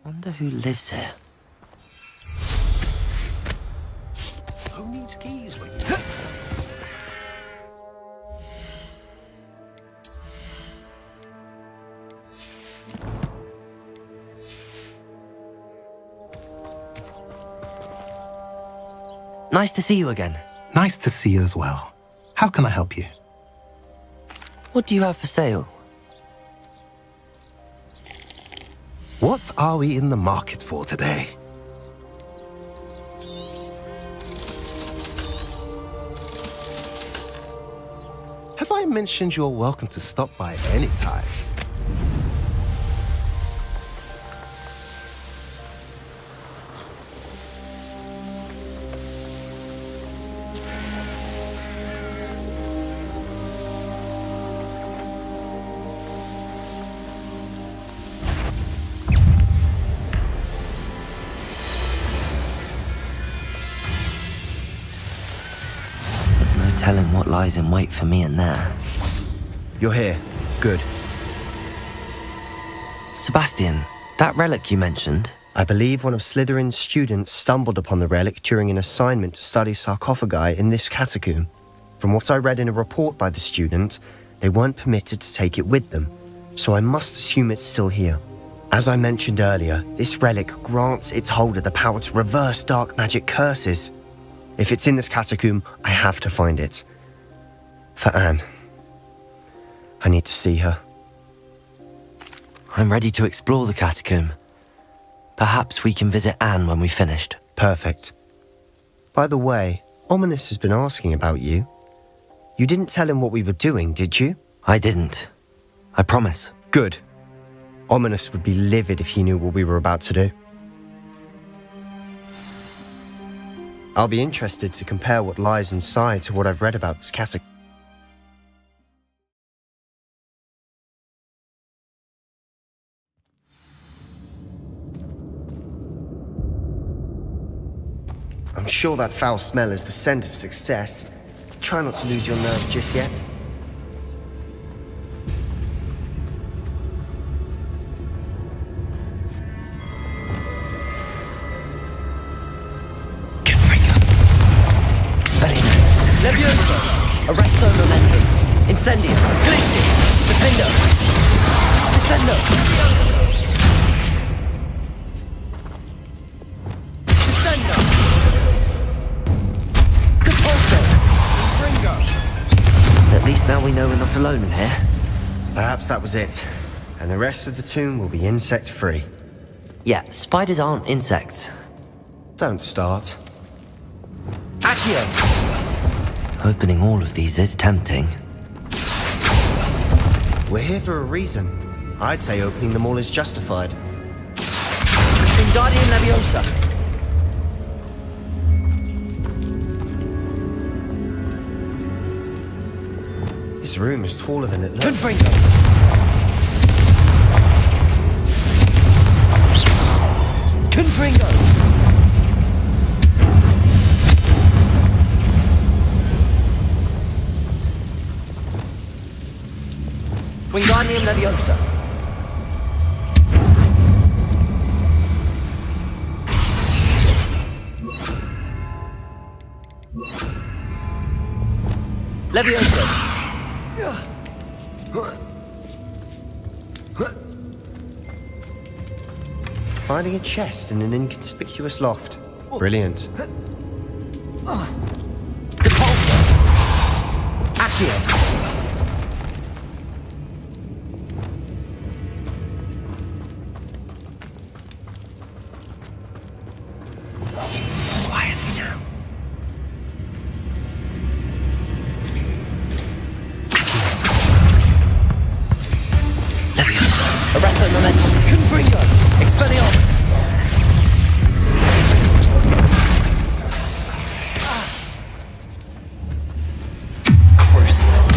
Wonder who lives here. Who needs keys when you... Nice to see you again. Nice to see you as well. How can I help you? What do you have for sale? What are we in the market for today? Have I mentioned you're welcome to stop by any time? Telling what lies in wait for me in there. You're here. Good. Sebastian, that relic you mentioned? I believe one of Slytherin's students stumbled upon the relic during an assignment to study sarcophagi in this catacomb. From what I read in a report by the student, they weren't permitted to take it with them, so I must assume it's still here. As I mentioned earlier, this relic grants its holder the power to reverse dark magic curses. If it's in this catacomb, I have to find it. For Anne. I need to see her. I'm ready to explore the catacomb. Perhaps we can visit Anne when we've finished. Perfect. By the way, Ominous has been asking about you. You didn't tell him what we were doing, did you? I didn't. I promise. Good. Ominous would be livid if he knew what we were about to do. I'll be interested to compare what lies inside to what I've read about this catacomb. I'm sure that foul smell is the scent of success. Try not to lose your nerve just yet. Levioso! Arresto momentum! Incendio! Glacius! Defendo! Descendo! Descendo! Catapulto! Ringo! At least now we know we're not alone in here. Perhaps that was it. And the rest of the tomb will be insect-free. Yeah, spiders aren't insects. Don't start. Accio! Opening all of these is tempting. We're here for a reason. I'd say opening them all is justified. Wingardium Leviosa! This room is taller than it looks. Confringo! Confringo! Wingardium Leviosa. Leviosa. Finding a chest in an inconspicuous loft. Brilliant. Depulso. Accio. Arresto momentum. Confringo. Expelliarmus. Crucible.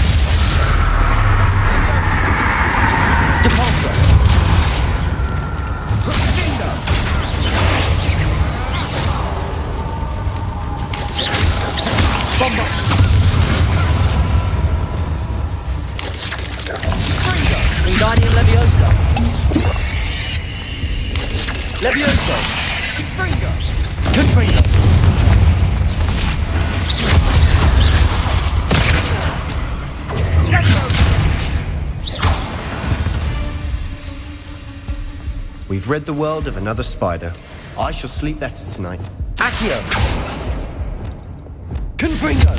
Levioso! Confringo! Confringo! We've rid the world of another spider. I shall sleep better tonight. Accio! Confringo!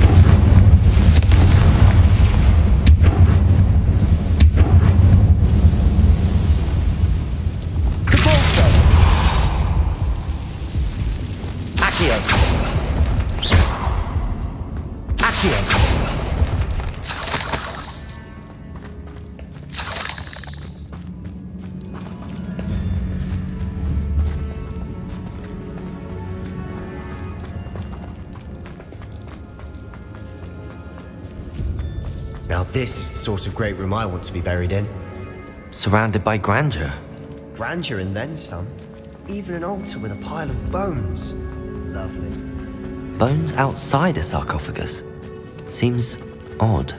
Cabolso! Accio! Accio! Now this is the sort of great room I want to be buried in. Surrounded by grandeur. Grandeur and then some. Even an altar with a pile of bones. Lovely. Bones outside a sarcophagus. Seems odd.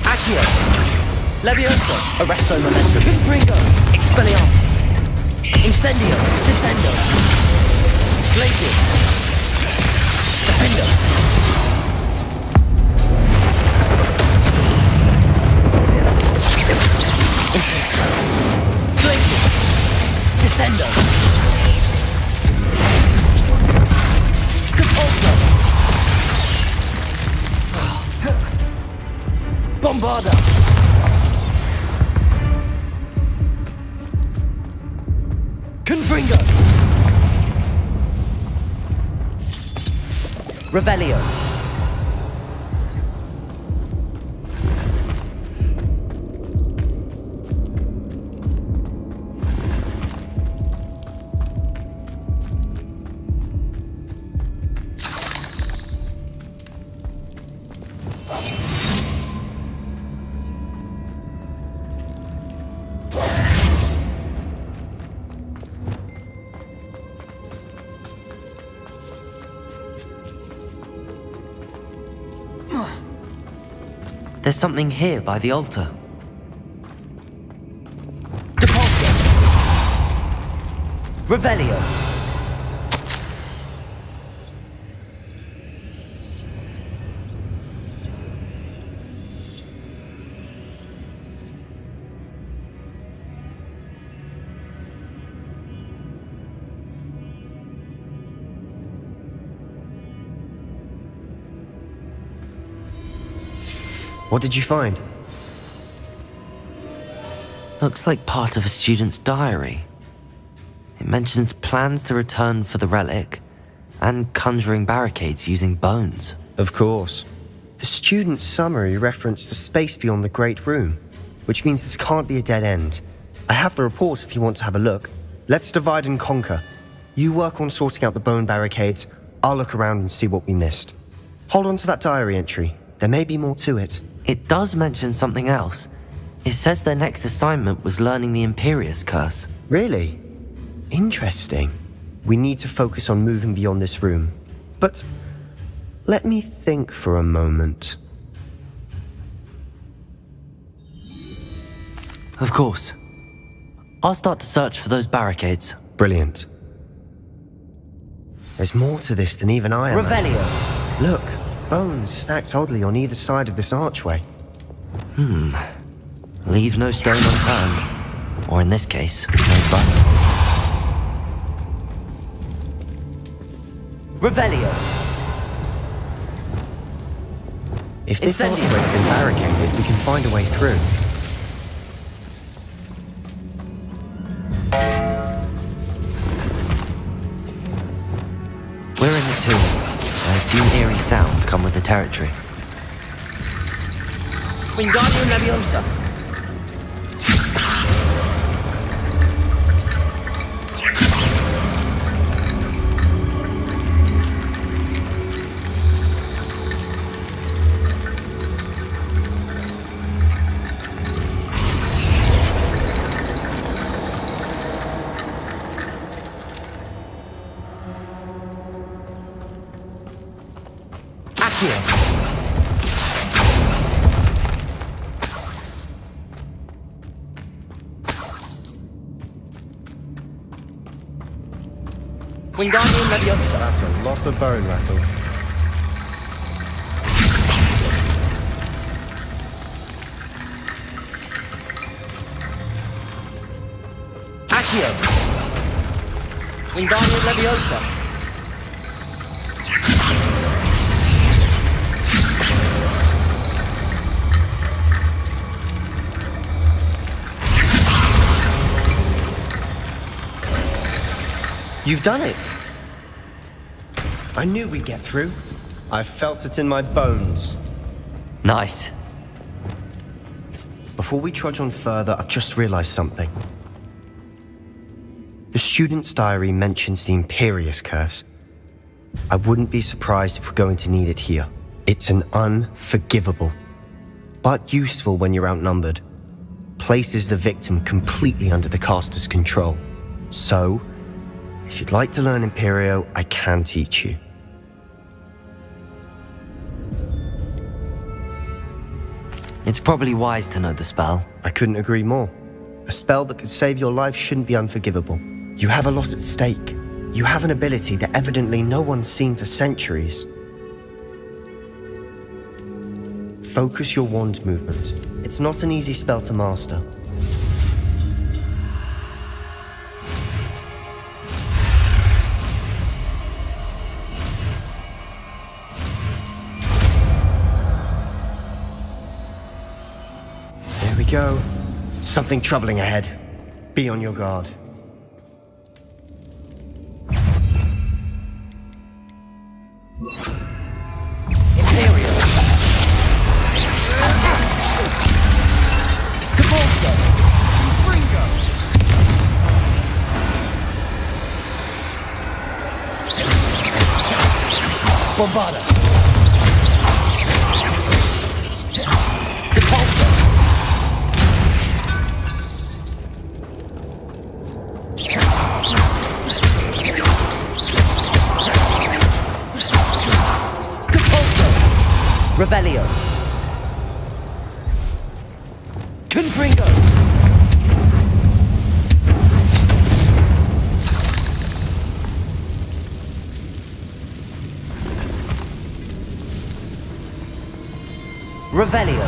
Accio! Levioso! Arresto momentum. Confringo! Expelliarmus! Incendio! Descendo! Glacius! Defendo! Glacius! Descendo! Capolzo! Bombarda! Confringo! Revelio! There's something here by the altar. Depulso! Revelio! What did you find? Looks like part of a student's diary. It mentions plans to return for the relic and conjuring barricades using bones. Of course. The student's summary referenced a space beyond the Great Room, which means this can't be a dead end. I have the report if you want to have a look. Let's divide and conquer. You work on sorting out the bone barricades. I'll look around and see what we missed. Hold on to that diary entry. There may be more to it. It does mention something else. It says their next assignment was learning the Imperius Curse. Really? Interesting. We need to focus on moving beyond this room. But let me think for a moment. Of course. I'll start to search for those barricades. Brilliant. There's more to this than even I am. Revelio! Look, bones stacked oddly on either side of this archway. Leave no stone unturned. Or in this case, no button. Revelio! If this Incendio. archway's been barricaded, we can find a way through. We're in the tomb. I assume eerie sounds come with the territory. Wingardium Leviosa! Accio. Wingardium Leviosa. That's a lot of bone rattle. Accio. Wingardium Leviosa. You've done it. I knew we'd get through. I felt it in my bones. Nice. Before we trudge on further, I've just realized something. The student's diary mentions the Imperious Curse. I wouldn't be surprised if we're going to need it here. It's an unforgivable, but useful when you're outnumbered. Places the victim completely under the caster's control. So, if you'd like to learn Imperio, I can teach you. It's probably wise to know the spell. I couldn't agree more. A spell that could save your life shouldn't be unforgivable. You have a lot at stake. You have an ability that evidently no one's seen for centuries. Focus your wand movement. It's not an easy spell to master. There we go. Something troubling ahead. Be on your guard. Imperial. Cabalzo. Ringo! Bombarda. Cabalzo. Revelio. Confringo. Revelio.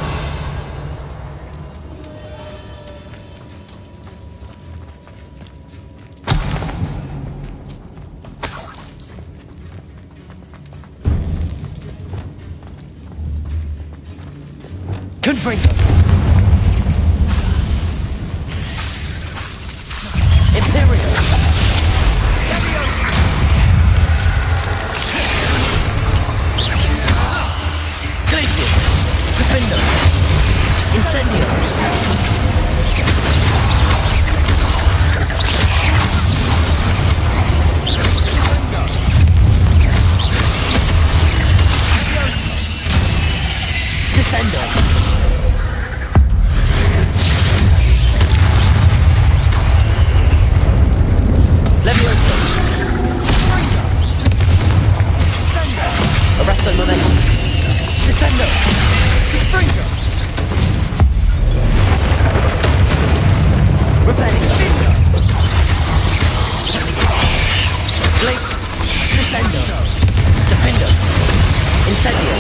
Confringo. Imperial. Glacius. Defender. Incendio. Descendo. Leviosa. Arresto momentum. Descendo. Revelio. Blake. Descendo. Defender. Incendio.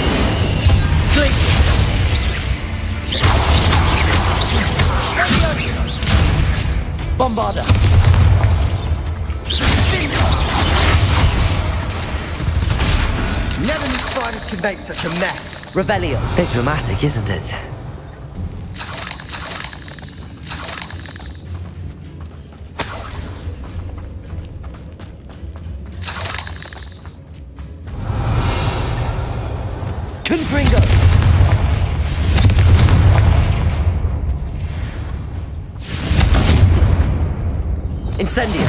Glacier. Bombarda. Never knew spiders could make such a mess. Revelio. Bit dramatic, isn't it? Confringo. Incendio.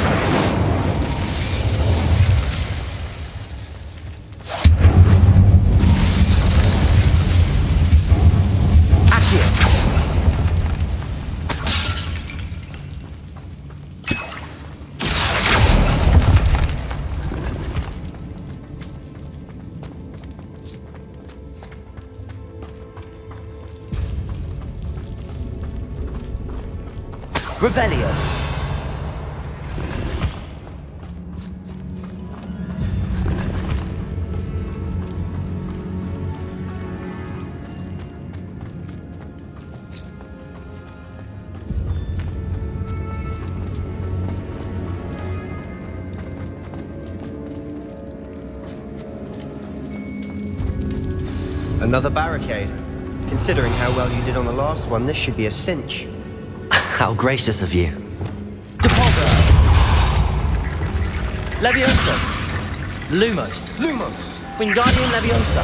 Revelio. Another barricade. Considering how well you did on the last one, this should be a cinch. How gracious of you. Depulso. Leviosa. Lumos. Lumos! Wingardium Leviosa.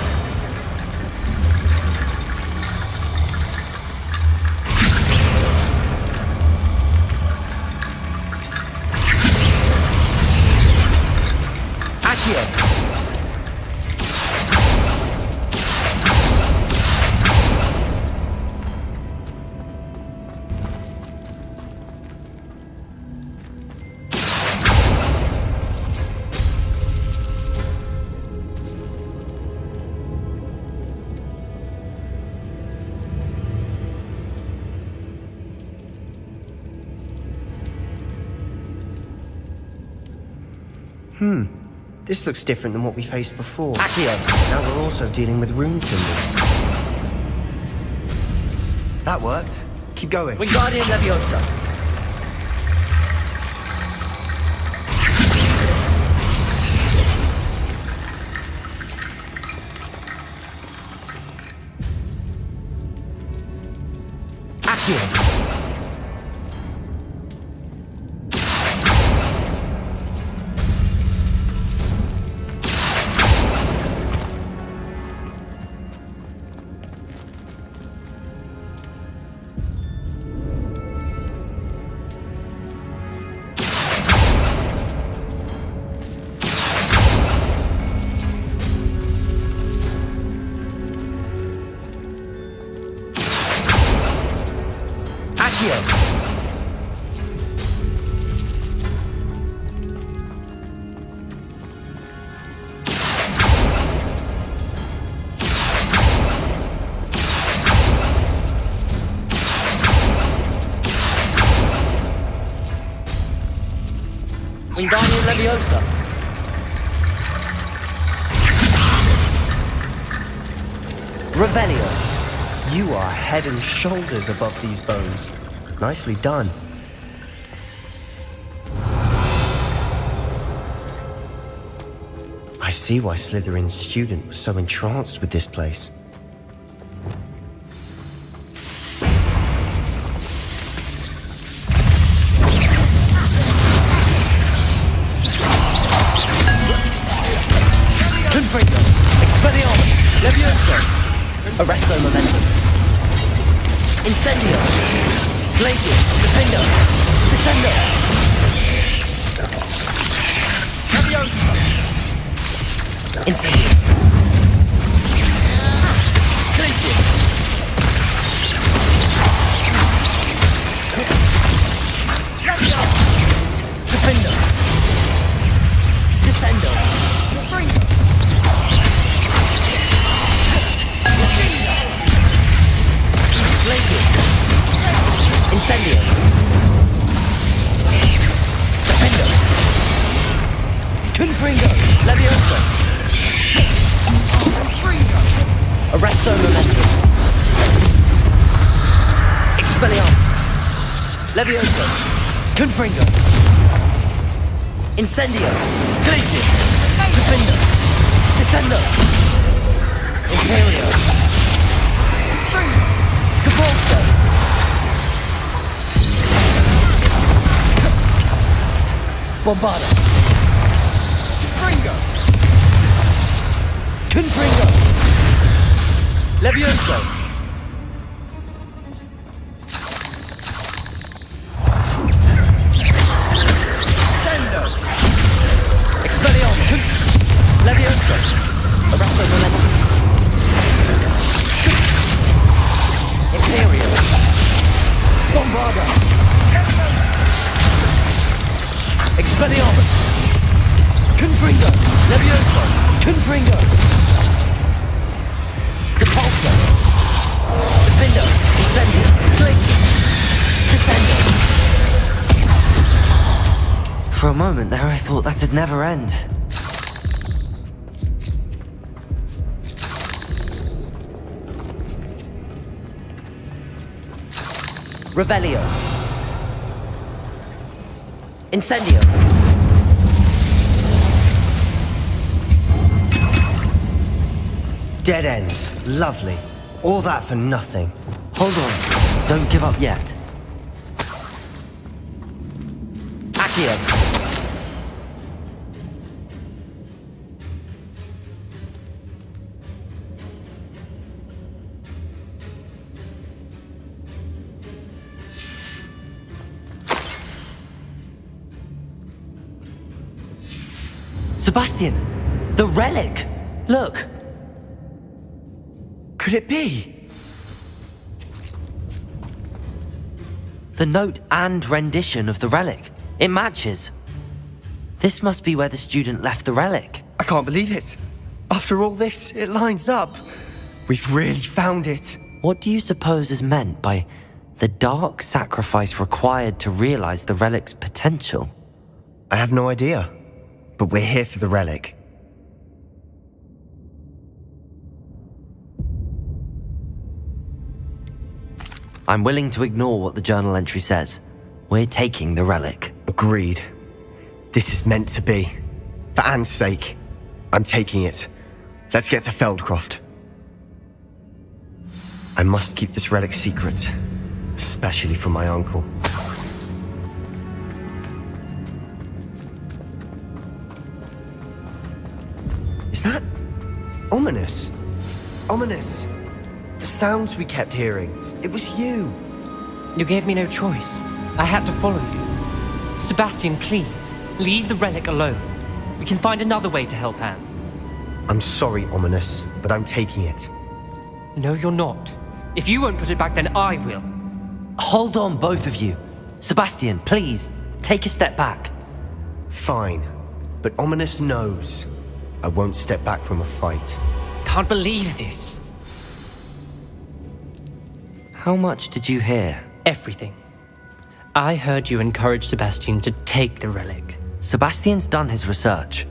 Accio. This looks different than what we faced before. Accio. Now we're also dealing with rune symbols. That worked. Keep going. Wingardium Leviosa. Accio. Wingardium Leviosa. Revelio. You are head and shoulders above these bones. Nicely done. I see why Slytherin's student was so entranced with this place. Confringo. Expelliarmus. Levioso. Arresto Momentum. Incendio. Glacius. Defendo. Descendo. Levioso. Incendio. Glacius. Defendo. Descendo. Glacius. Incendio. Defendo. Confringo. Levioso. Arresto Momentum. Expelliarmus. Levioso. Confringo. Incendio. Glacius. Defendo. Descendo. Imperio. Depulso. Bombarda. Confringo. Levioso. Sendo. Expelliarmus. Levioso. Arresto Momentum. Imperio. Bombarda. Expelliarmus. Confringo. Levioso. Confringo. Depulso. moment there, I thought that'd never end. Revelio. Incendio. Dead end. Lovely. All that for nothing. Hold on. Don't give up yet. Accio. Sebastian! The relic! Look! Could it be? The note and rendition of the relic. It matches. This must be where the student left the relic. I can't believe it. After all this, it lines up. We've really found it. What do you suppose is meant by the dark sacrifice required to realize the relic's potential? I have no idea. But we're here for the relic. I'm willing to ignore what the journal entry says. We're taking the relic. Agreed. This is meant to be. For Anne's sake, I'm taking it. Let's get to Feldcroft. I must keep this relic secret, especially from my uncle. Is that ominous? Ominous. The sounds we kept hearing. It was you. You gave me no choice. I had to follow you. Sebastian, please, leave the relic alone. We can find another way to help Anne. I'm sorry, Ominous, but I'm taking it. No, you're not. If you won't put it back, then I will. Hold on, both of you. Sebastian, please, take a step back. Fine, but Ominous knows I won't step back from a fight. Can't believe this. How much did you hear? Everything. I heard you encourage Sebastian to take the relic. Sebastian's done his research.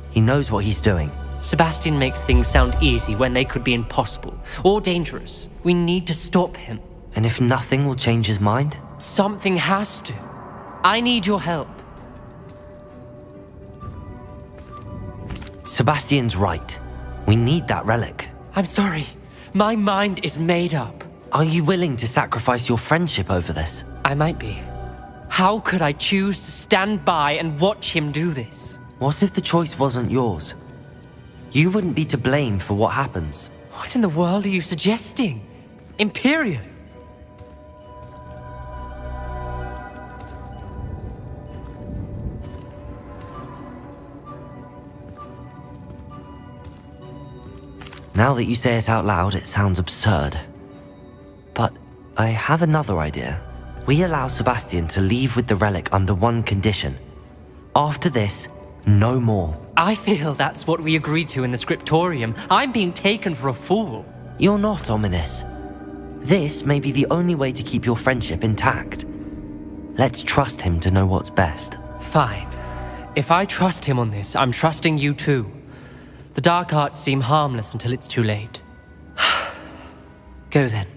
He knows what he's doing. Sebastian makes things sound easy when they could be impossible or dangerous. We need to stop him. And if nothing will change his mind? Something has to. I need your help. Sebastian's right. We need that relic. I'm sorry. My mind is made up. Are you willing to sacrifice your friendship over this? I might be. How could I choose to stand by and watch him do this? What if the choice wasn't yours? You wouldn't be to blame for what happens. What in the world are you suggesting? Imperial? Now that you say it out loud, it sounds absurd. But I have another idea. We allow Sebastian to leave with the relic under one condition. After this, no more. I feel that's what we agreed to in the scriptorium. I'm being taken for a fool. You're not, Ominous. This may be the only way to keep your friendship intact. Let's trust him to know what's best. Fine. If I trust him on this, I'm trusting you too. The dark arts seem harmless until it's too late. Go then.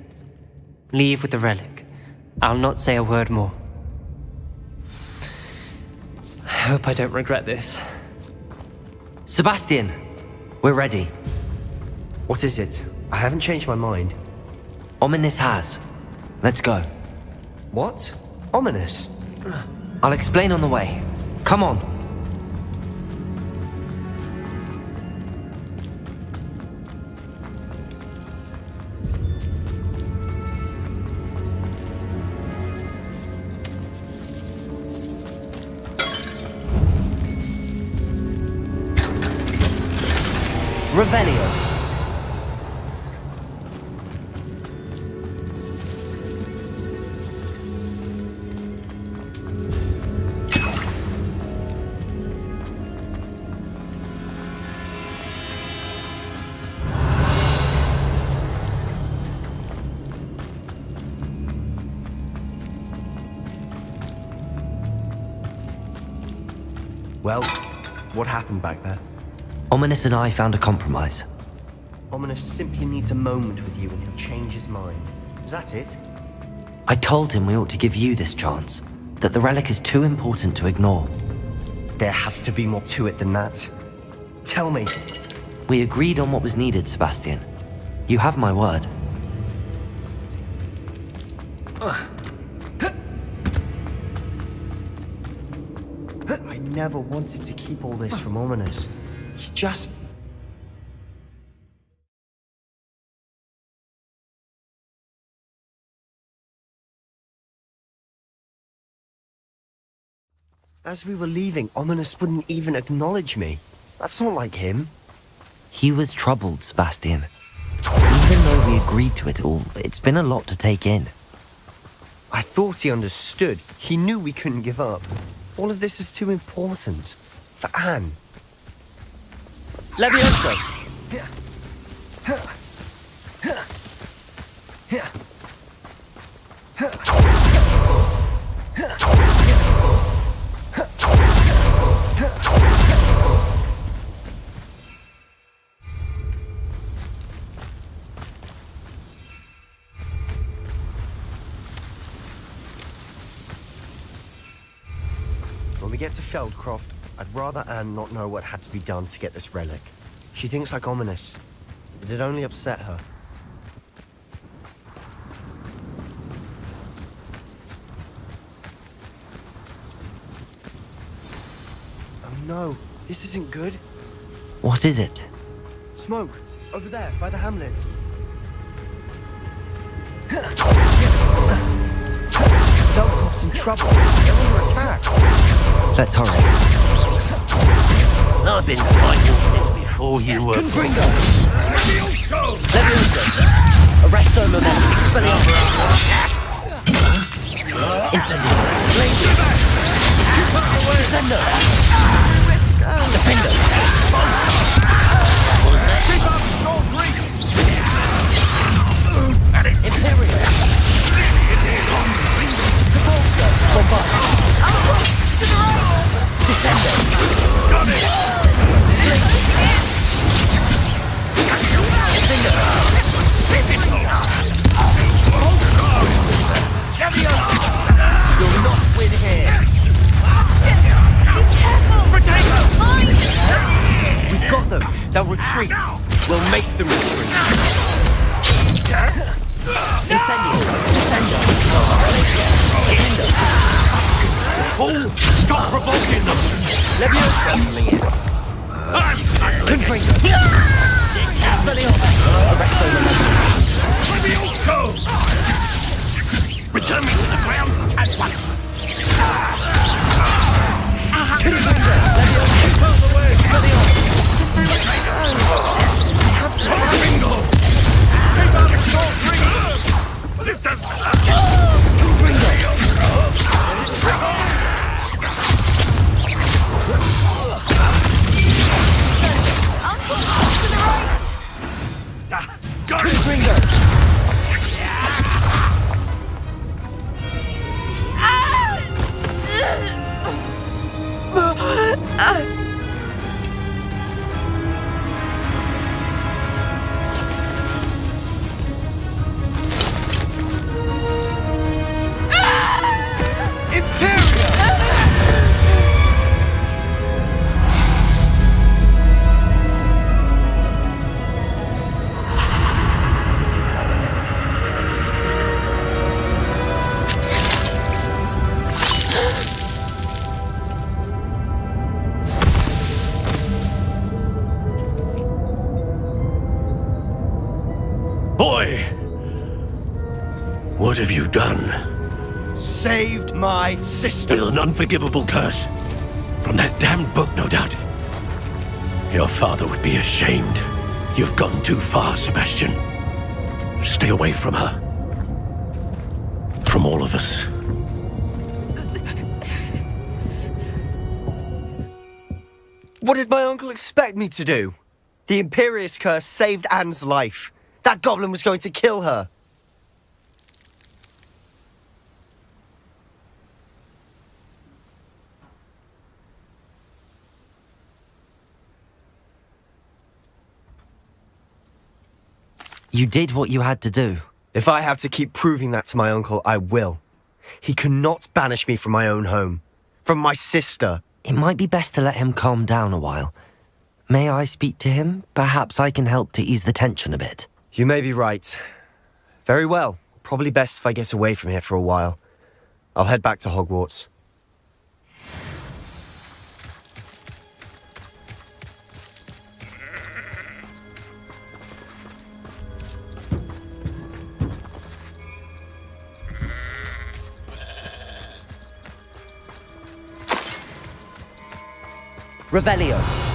Leave with the relic. I'll not say a word more. I hope I don't regret this. Sebastian, we're ready. What is it? I haven't changed my mind. Ominous has. Let's go. What? Ominous? I'll explain on the way. Come on. Revelio. Well, what happened back there? Ominous and I found a compromise. Ominous simply needs a moment with you and he'll change his mind. Is that it? I told him we ought to give you this chance, that the relic is too important to ignore. There has to be more to it than that. Tell me. We agreed on what was needed, Sebastian. You have my word. I never wanted to keep all this from Ominous. He just... As we were leaving, Ominous wouldn't even acknowledge me. That's not like him. He was troubled, Sebastian. Even though we agreed to it all, it's been a lot to take in. I thought he understood. He knew we couldn't give up. All of this is too important. For Anne. Levioso! When we get to Feldcroft, I'd rather Anne not know what had to be done to get this relic. She thinks like Ominous, but it only upset her. Oh no, this isn't good. What is it? Smoke, over there, by the hamlet. Feldcroft's in trouble. They're under attack. Let's hurry. I've been fighting since before you were... Confringo! Levioso! Arresto momentum, expelliarmus! Incendio! Blazes! Descendo! Defender! Imperial! Cabalza! Bombard! Descendo! Got it! Blazes! Defender! You'll not win here! We've got them! They'll retreat! We'll make them retreat! Incendio! Descendo! Defender! Oh, stop provoking them! Levioso! Settling it! Confringo! Expelliarmus! Arresto momentum! Levioso! Return me to the ground at once! Confringo! Levioso! Out the way! Expelliarmus! Bingo! Keep out of short reach! Lift us! Confringo! Got it! Confringo! Boy! What have you done? Saved my sister! With an unforgivable curse. From that damned book, no doubt. Your father would be ashamed. You've gone too far, Sebastian. Stay away from her. From all of us. What did my uncle expect me to do? The Imperious curse saved Anne's life. That goblin was going to kill her. You did what you had to do. If I have to keep proving that to my uncle, I will. He cannot banish me from my own home. From my sister. It might be best to let him calm down a while. May I speak to him? Perhaps I can help to ease the tension a bit. You may be right. Very well. Probably best if I get away from here for a while. I'll head back to Hogwarts. Revelio.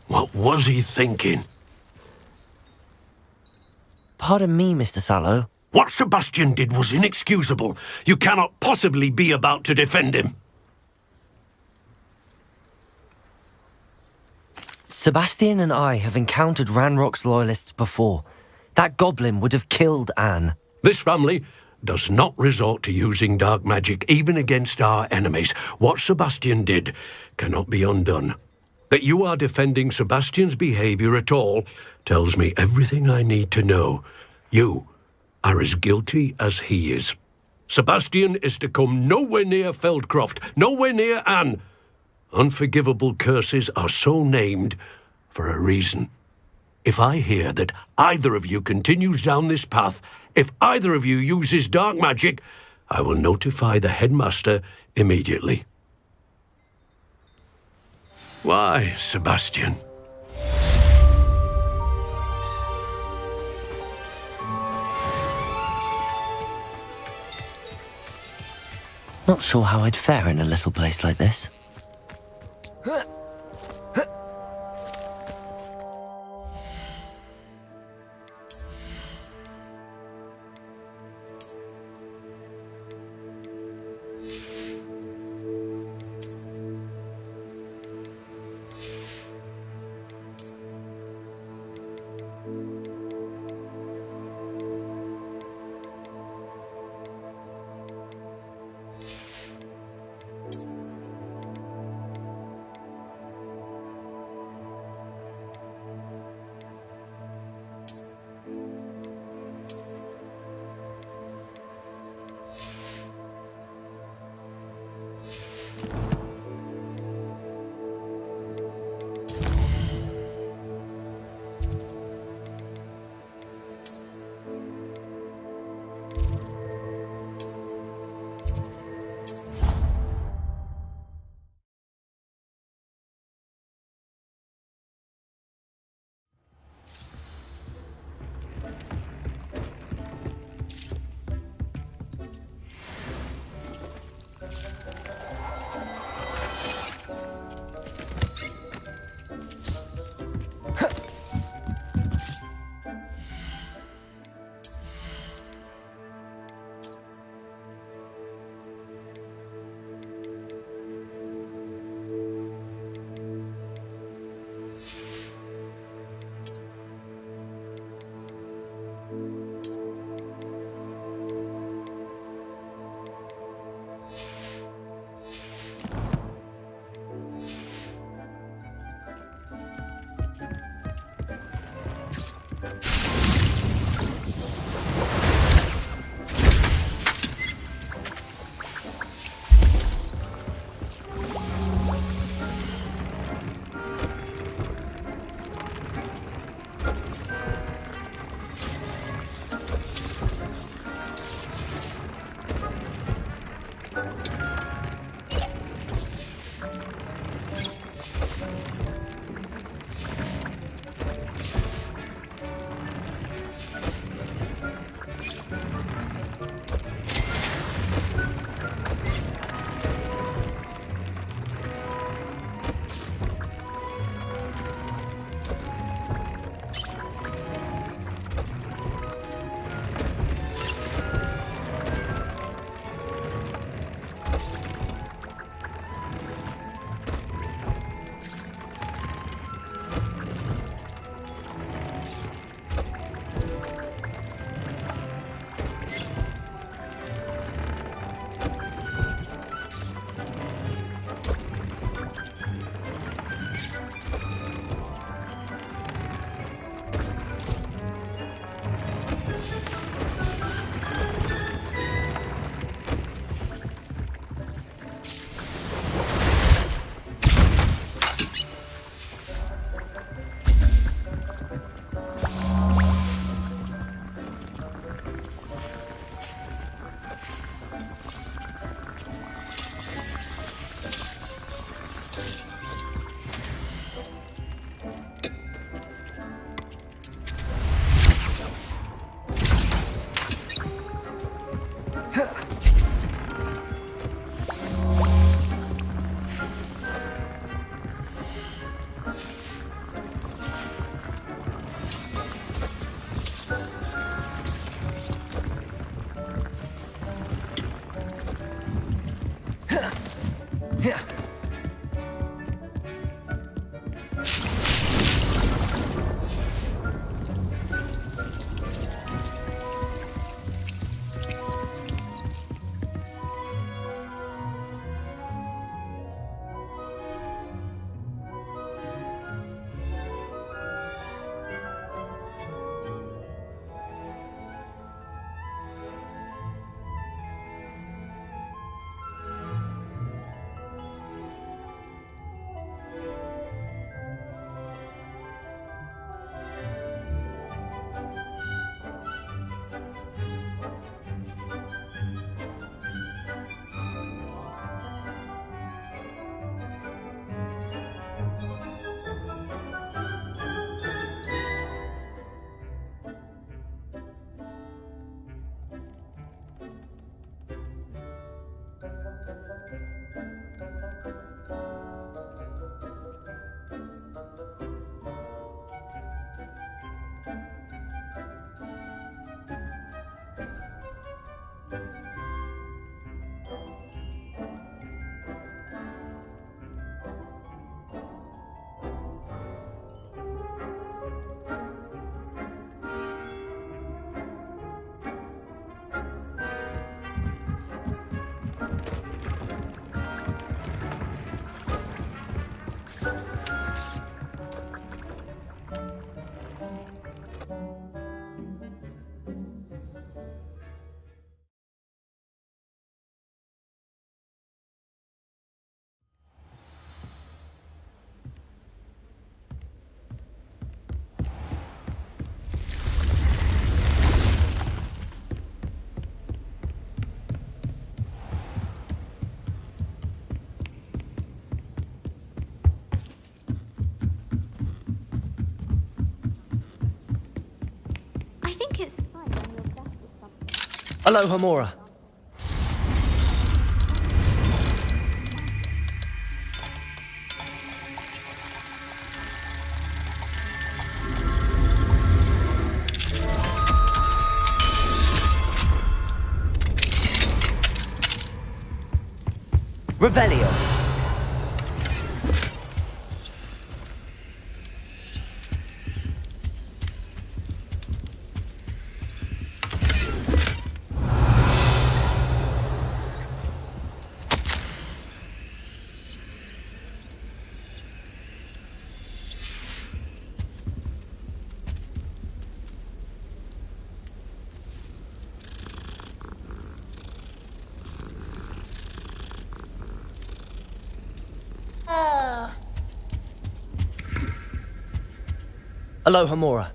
What was he thinking? Pardon me, Mr. Sallow. What Sebastian did was inexcusable. You cannot possibly be about to defend him. Sebastian and I have encountered Ranrock's loyalists before. That goblin would have killed Anne. This family does not resort to using dark magic even against our enemies. What Sebastian did cannot be undone. That you are defending Sebastian's behavior at all tells me everything I need to know. You are as guilty as he is. Sebastian is to come nowhere near Feldcroft, nowhere near Anne. Unforgivable curses are so named for a reason. If I hear that either of you continues down this path, if either of you uses dark magic, I will notify the headmaster immediately. Why, Sebastian? Not sure how I'd fare in a little place like this. I think it's fine when you're best at something. Aloha, Mora. Revelio. Aloha, Mora.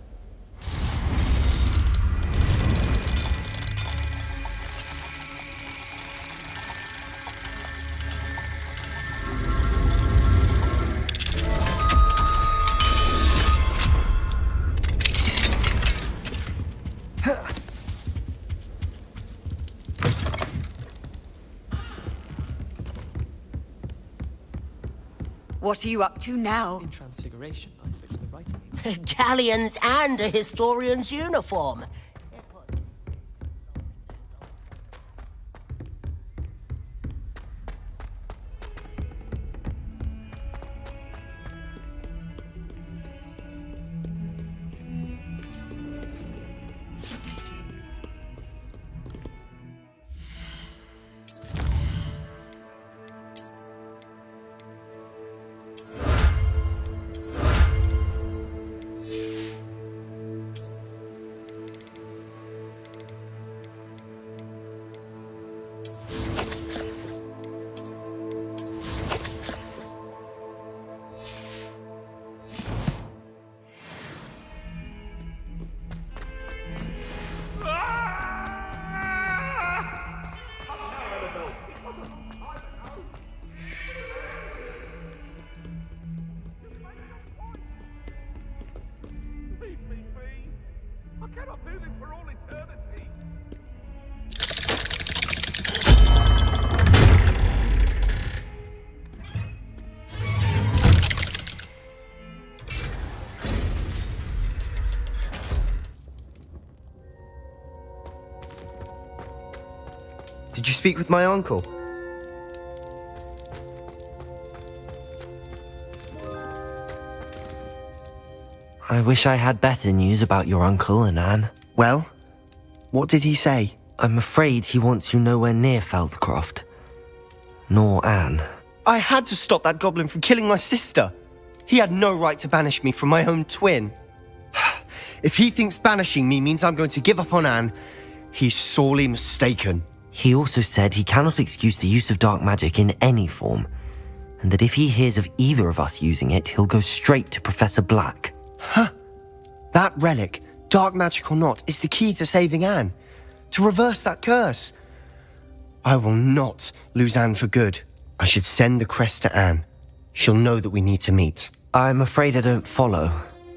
What are you up to now? In Transfiguration, I spoke to the right name. Galleons and a historian's uniform. Did you speak with my uncle? I wish I had better news about your uncle and Anne. Well, what did he say? I'm afraid he wants you nowhere near Feldcroft. Nor Anne. I had to stop that goblin from killing my sister. He had no right to banish me from my own twin. If he thinks banishing me means I'm going to give up on Anne, he's sorely mistaken. He also said he cannot excuse the use of dark magic in any form, and that if he hears of either of us using it, he'll go straight to Professor Black. Huh? That relic, dark magic or not, is the key to saving Anne. To reverse that curse. I will not lose Anne for good. I should send the crest to Anne. She'll know that we need to meet. I'm afraid I don't follow.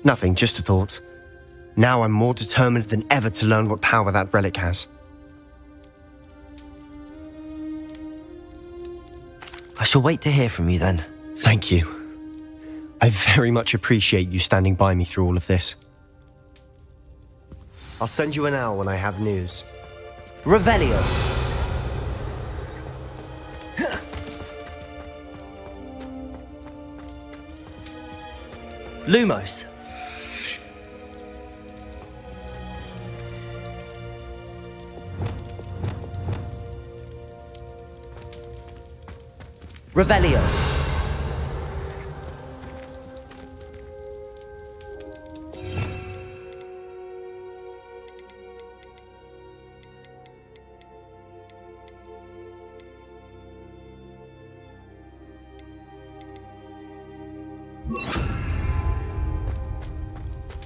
Nothing, just a thought. Now I'm more determined than ever to learn what power that relic has. I shall wait to hear from you then. Thank you. I very much appreciate you standing by me through all of this. I'll send you an owl when I have news. Revelio. Lumos. Revelio.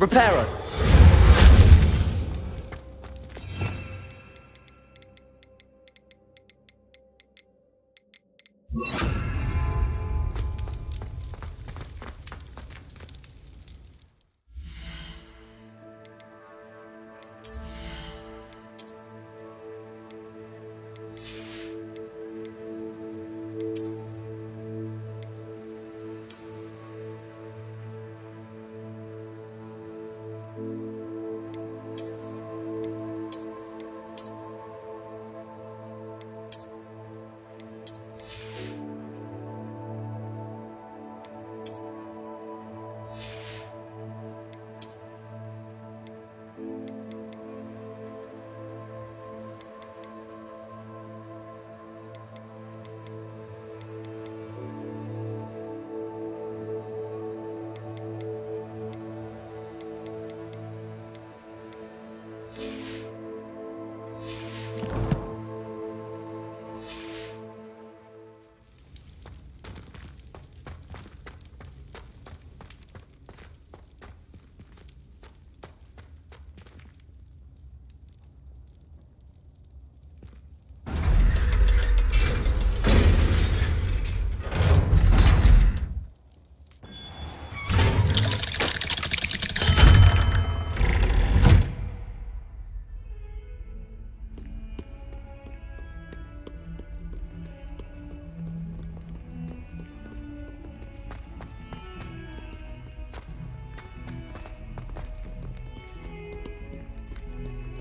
Reparo!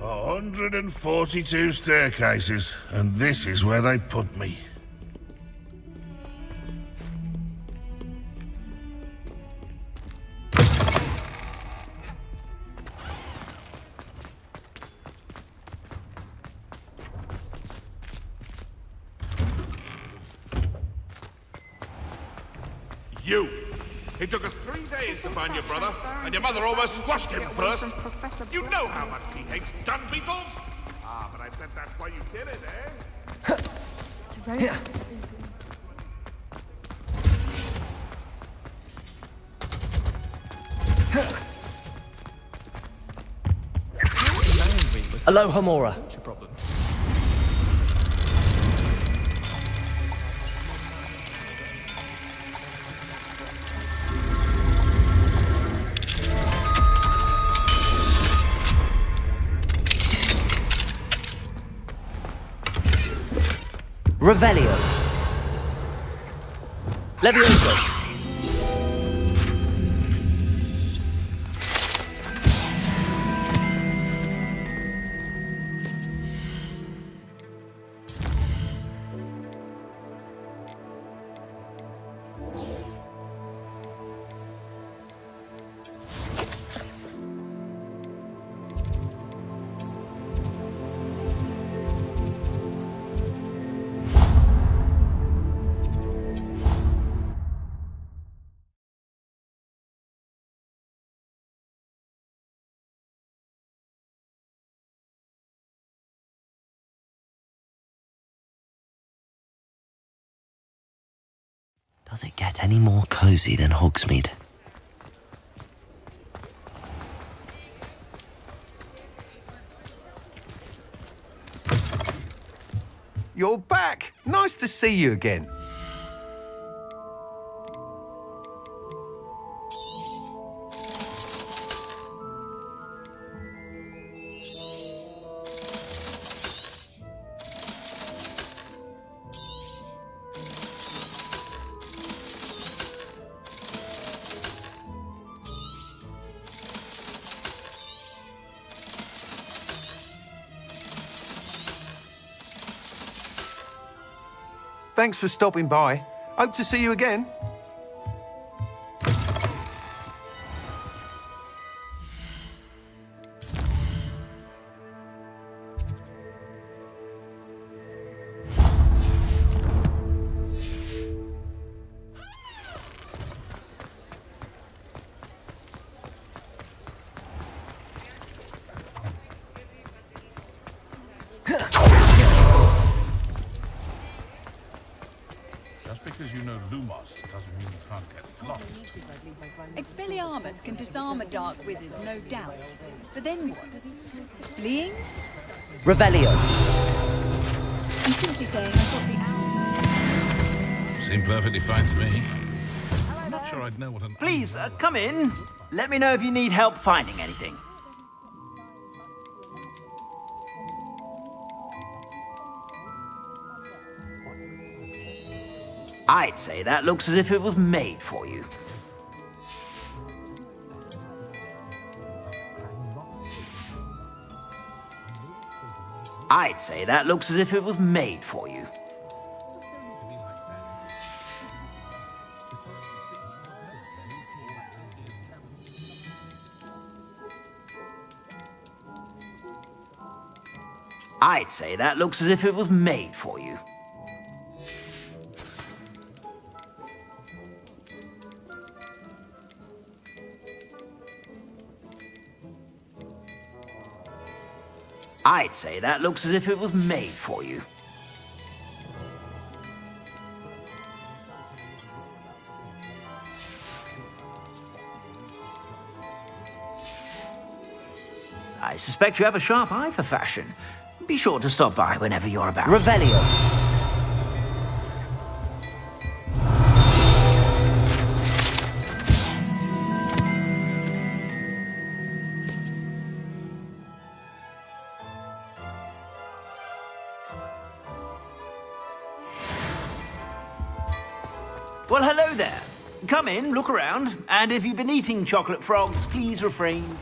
A 142 staircases, and this is where they put me. You! It took us 3 days to find your brother, and your mother almost squashed him first. You know how much he hates dung beetles? Ah, but I bet that's why you did it, eh? Aloha Mora. Revelio. Levioso. Does it get any more cozy than Hogsmeade? You're back! Nice to see you again. Thanks for stopping by. Hope to see you again. because you know Lumos doesn't mean you can't get lost. Expelliarmus can disarm a dark wizard, no doubt. But then what? Fleeing? Revelio. I'm simply saying I've got the owl. Seemed perfectly fine to me. I'm not sure I'd know what an... Please, come in. Let me know if you need help finding anything. I'd say that looks as if it was made for you. I'd say that looks as if it was made for you. I'd say that looks as if it was made for you. I'd say that looks as if it was made for you. I suspect you have a sharp eye for fashion. Be sure to stop by whenever you're about. Revelio. Well, hello there. Come in, look around, and if you've been eating chocolate frogs, please refrain.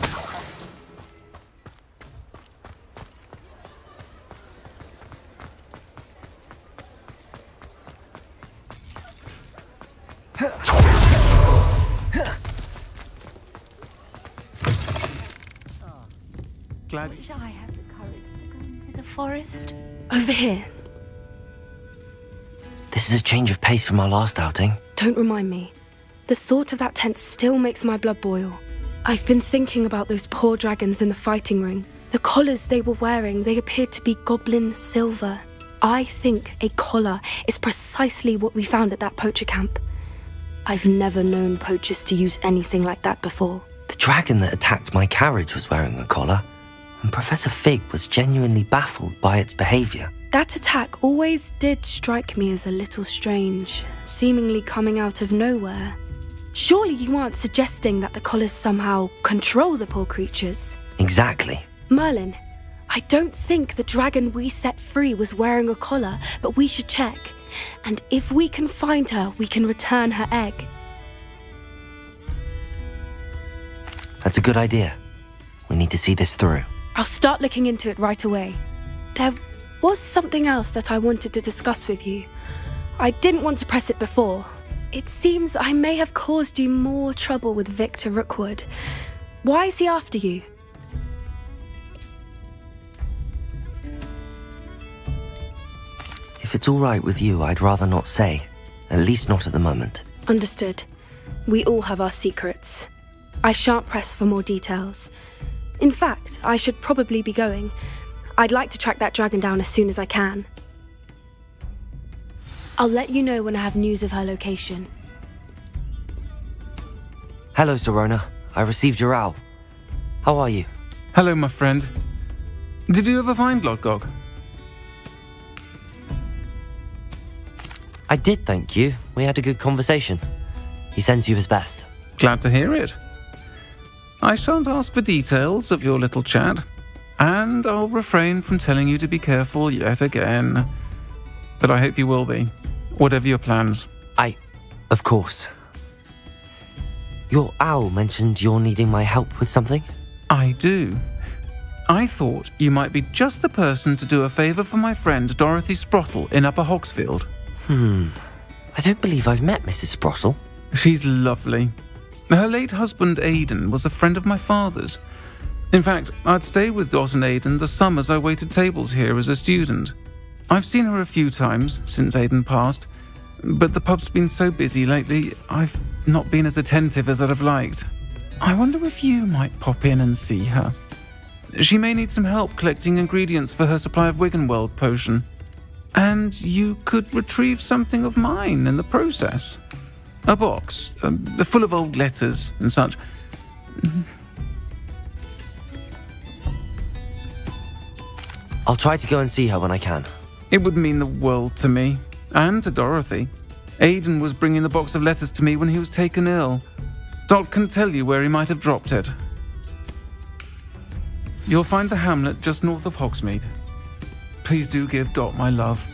Glad I have the courage to go into the forest. Over here. This is a change of pace from our last outing. Don't remind me. The thought of that tent still makes my blood boil. I've been thinking about those poor dragons in the fighting ring. The collars they were wearing, they appeared to be goblin silver. I think a collar is precisely what we found at that poacher camp. I've never known poachers to use anything like that before. The dragon that attacked my carriage was wearing a collar, and Professor Fig was genuinely baffled by its behavior. That attack always did strike me as a little strange, seemingly coming out of nowhere. Surely you aren't suggesting that the collars somehow control the poor creatures? Exactly. Merlin, I don't think the dragon we set free was wearing a collar, but we should check. And if we can find her, we can return her egg. That's a good idea. We need to see this through. I'll start looking into it right away. There was something else that I wanted to discuss with you. I didn't want to press it before. It seems I may have caused you more trouble with Victor Rookwood. Why is he after you? If it's all right with you, I'd rather not say. At least not at the moment. Understood. We all have our secrets. I shan't press for more details. In fact, I should probably be going. I'd like to track that dragon down as soon as I can. I'll let you know when I have news of her location. Hello, Serona. I received your owl. How are you? Hello, my friend. Did you ever find Lodgog? I did, thank you. We had a good conversation. He sends you his best. Glad to hear it. I shan't ask for details of your little chat, and I'll refrain from telling you to be careful yet again. But I hope you will be, whatever your plans. Of course. Your owl mentioned you're needing my help with something? I do. I thought you might be just the person to do a favour for my friend Dorothy Sprottle in Upper Hogsfield. I don't believe I've met Mrs. Sprottle. She's lovely. Her late husband Aidan was a friend of my father's. In fact, I'd stayed with Dot and Aidan the summers I waited tables here as a student. I've seen her a few times since Aidan passed, but the pub's been so busy lately, I've not been as attentive as I'd have liked. I wonder if you might pop in and see her. She may need some help collecting ingredients for her supply of Wiggenweld potion. And you could retrieve something of mine in the process. A box, full of old letters and such. I'll try to go and see her when I can. It would mean the world to me, and to Dorothy. Aidan was bringing the box of letters to me when he was taken ill. Dot can tell you where he might have dropped it. You'll find the hamlet just north of Hogsmeade. Please do give Dot my love.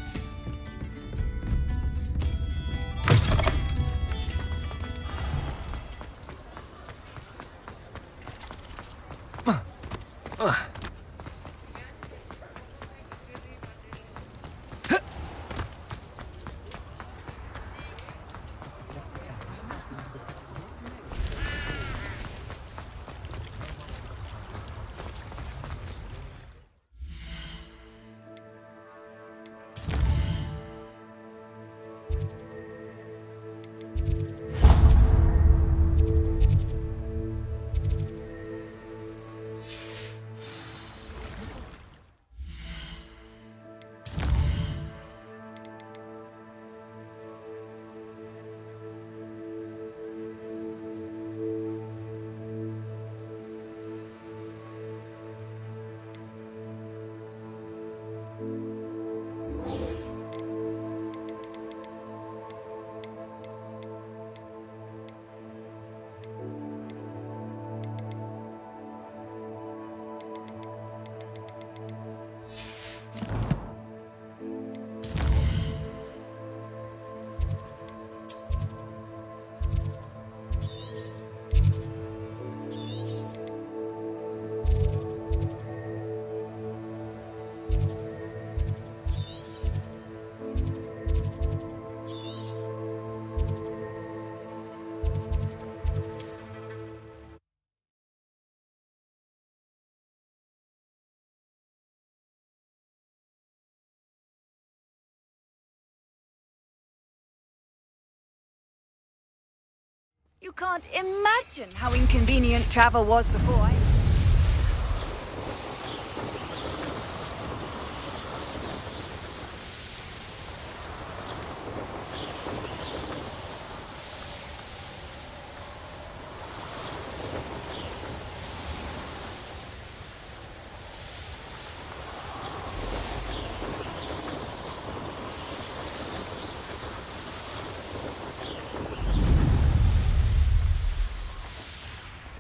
You can't imagine how inconvenient travel was before I...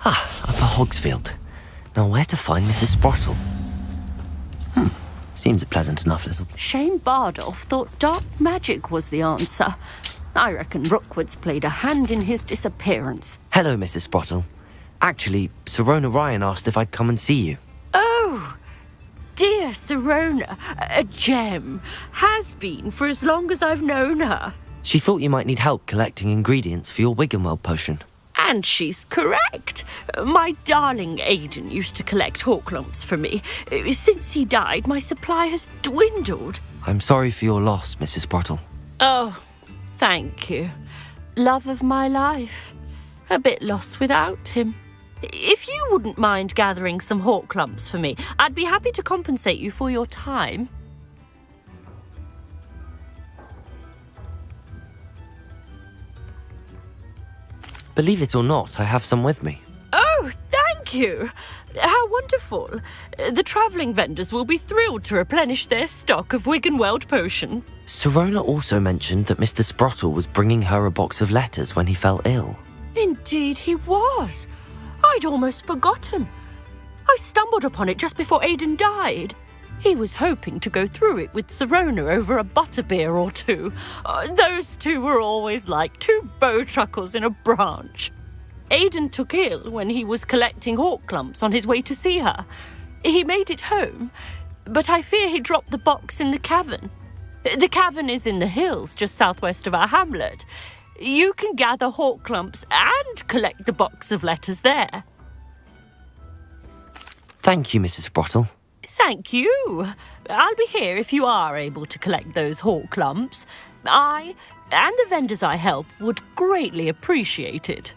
Upper Hogsfield. Now where to find Mrs. Sprottle? Seems a pleasant enough little... Shane Bardolph thought dark magic was the answer. I reckon Rookwood's played a hand in his disappearance. Hello, Mrs. Sprottle. Actually, Sirona Ryan asked if I'd come and see you. Oh, dear Sirona, a gem. Has been for as long as I've known her. She thought you might need help collecting ingredients for your Wiggenweld potion. And she's correct. My darling Aidan used to collect hawklumps for me. Since he died, my supply has dwindled. I'm sorry for your loss, Mrs. Sprottle. Oh, thank you. Love of my life. A bit lost without him. If you wouldn't mind gathering some hawklumps for me, I'd be happy to compensate you for your time. Believe it or not, I have some with me. Oh, thank you. How wonderful. The travelling vendors will be thrilled to replenish their stock of Wiggenweld potion. Sirona also mentioned that Mr. Sprottle was bringing her a box of letters when he fell ill. Indeed he was. I'd almost forgotten. I stumbled upon it just before Aidan died. He was hoping to go through it with Sirona over a butterbeer or two. Those two were always like two bowtruckles in a branch. Aidan took ill when he was collecting hawklumps on his way to see her. He made it home, but I fear he dropped the box in the cavern. The cavern is in the hills just southwest of our hamlet. You can gather hawklumps and collect the box of letters there. Thank you, Mrs. Sprottle. Thank you. I'll be here if you are able to collect those hawklumps. I and the vendors I help would greatly appreciate it.